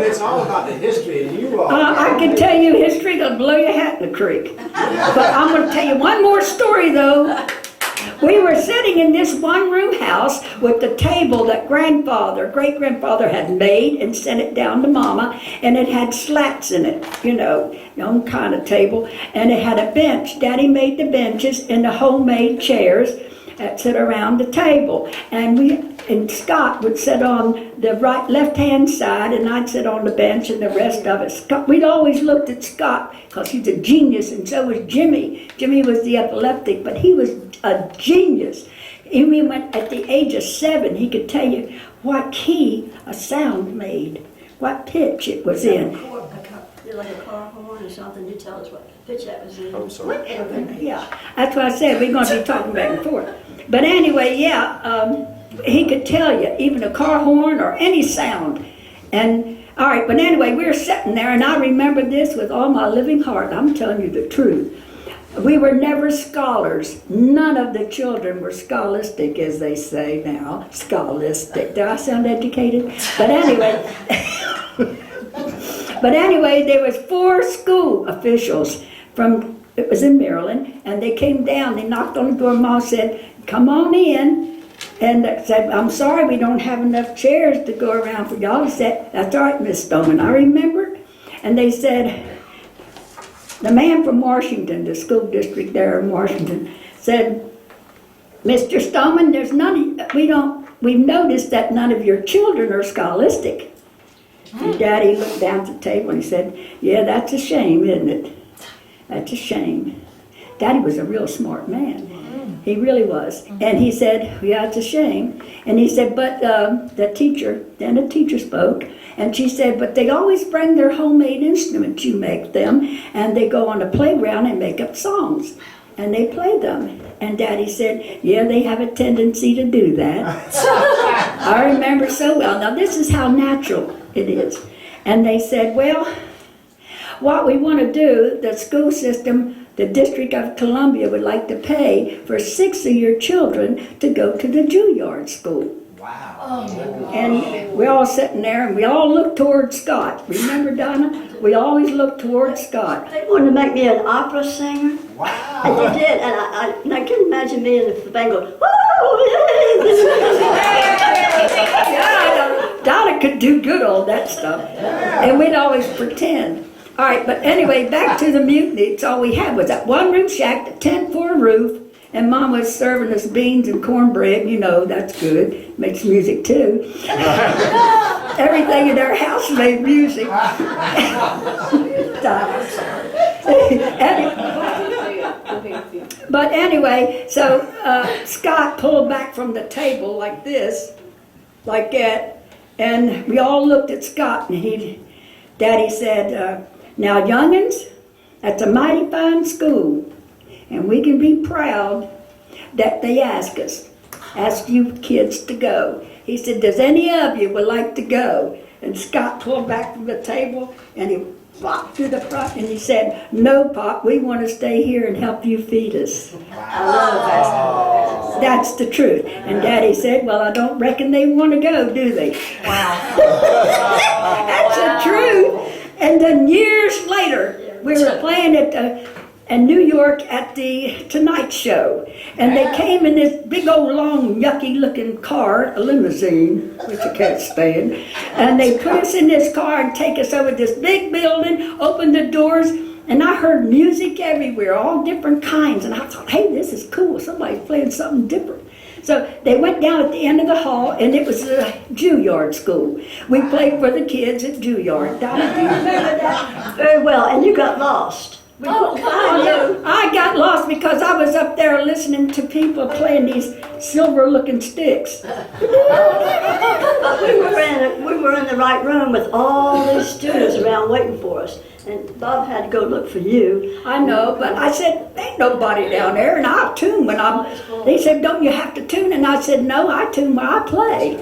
it's all about the history, and you are. I can tell you history that'll blow your hat in the creek. But I'm going to tell you one more story, though. We were sitting in this one-room house with the table that great-grandfather had made and sent it down to Mama, and it had slats in it, your own kind of table, and it had a bench. Daddy made the benches and the homemade chairs that sit around the table, and Scott would sit on the left-hand side, and I'd sit on the bench, and the rest of it. We'd always looked at Scott because he's a genius, and so was Jimmy. Jimmy was the epileptic, but he was a genius. He went at the age of 7. He could tell you what key a sound made, what pitch it was in. Like a car horn or something, you tell us what pitch that was in. I'm sorry. Yeah, that's what I said. We're going to be talking back and forth. But anyway, he could tell you, even a car horn or any sound. And all right, but anyway, we were sitting there, and I remember this with all my living heart. I'm telling you the truth. We were never scholars. None of the children were scholastic, as they say now. Scholastic. Do I sound educated? But anyway, there was 4 school officials it was in Maryland, and they came down, they knocked on the door, and Mom said, "Come on in." And they said, "I'm sorry, we don't have enough chairs to go around for y'all." He said, "That's all right, Miss Stoneman, I remember." And they said, the man from Washington, the school district there in Washington, said, "Mr. Stoneman, we've noticed that none of your children are scholastic." And Daddy looked down at the table and he said, "Yeah, that's a shame, isn't it? That's a shame." Daddy was a real smart man. He really was. And he said, "Yeah, it's a shame." And he said, "But the teacher spoke, and she said, but they always bring their homemade instruments, you make them, and they go on the playground and make up songs, and they play them." And Daddy said, "Yeah, they have a tendency to do that." I remember so well. Now, this is how natural it is. And they said, "Well, what we want to do, the school system, the District of Columbia would like to pay for 6 of your children to go to the Julliard school." Wow. And we're all sitting there, and we all looked toward Scott. Remember, Donna? We always looked toward Scott. They wanted to make me an opera singer. Wow. And they did, and I can imagine being in the band going, Yeah, Donna could do good on that stuff. And we'd always pretend. All right, but anyway, back to the mutiny. It's all we had was that one-room shack, the tent for a roof, and Mom was serving us beans and cornbread. That's good. Makes music, too. Everything in our house made music. But anyway, so Scott pulled back from the table like this, like that, and we all looked at Scott, and Daddy said, "Now, young'uns, that's a mighty fine school, and we can be proud that they asked you kids to go." He said, "Does any of you would like to go?" And Scott pulled back from the table, and he walked to the front, and he said, "No, Pop, we want to stay here and help you feed us." I love that. That's the truth. And Daddy said, "Well, I don't reckon they want to go, do they?" Wow. That's the truth. And then years later, we were playing in New York at the Tonight Show. And they came in this big old long yucky looking car, a limousine, which I can't stand. And they put us in this car and take us over this big building, opened the doors, and I heard music everywhere, all different kinds. And I thought, hey, this is cool. Somebody's playing something different. So they went down at the end of the hall, and it was a Julliard school. We played for the kids at Julliard. Donna, do you remember that? Very well, and you got lost. I got lost because I was up there listening to people playing these silver-looking sticks. But we were in the right room with all these students around waiting for us. And Bob had to go look for you. I know, but I said, ain't nobody down there, and I'll tune when they said, don't you have to tune? And I said, no, I tune when I play.